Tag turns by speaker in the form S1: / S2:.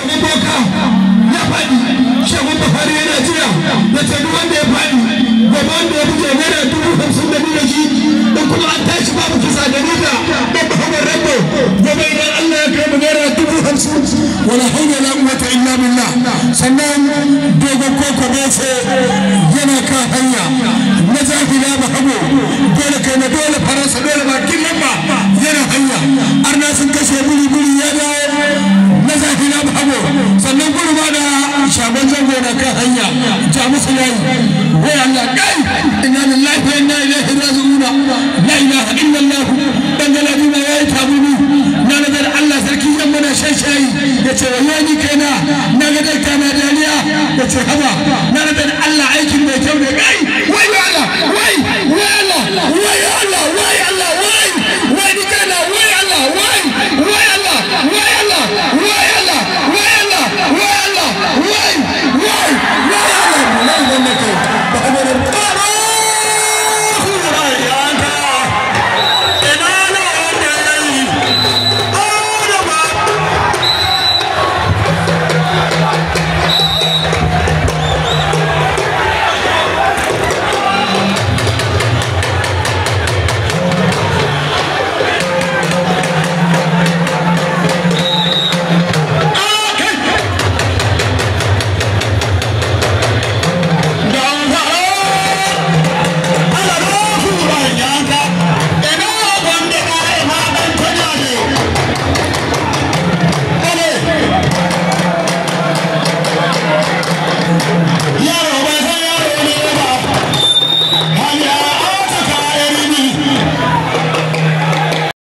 S1: shagun boka ya faɗi shagun Buhari yana jira ya ce duk wanda ya faɗi gobe wanda ya buge naira 50,000 da ni da shi in kuma an tashi babu kisa da ni da ɗan Muhammad Rambo gobe idan Allah ya kai mu naira 50,000 wala hawla wala quwwata illa billah. Sannan dogon koko bese yana kan hanya na zafila ba hago dole kai na dole faransa dole bakin lamba yana hanya arna sun kashe buri ya dawo na zafila ba hago. Sannan gurma da shagon zango na kan hanya jamusu layi wai Allah kai inna lillahi wa inna ilaihi raji'un la ilaha illallah dangaladina yayi tabuni na nazar Allah sarki yan mana shashayi yace wallahi kaina na ga dai kana daliya yace haba na nazar Allah aikin mai kyau ne kai wai Allah wai Allah wai Allah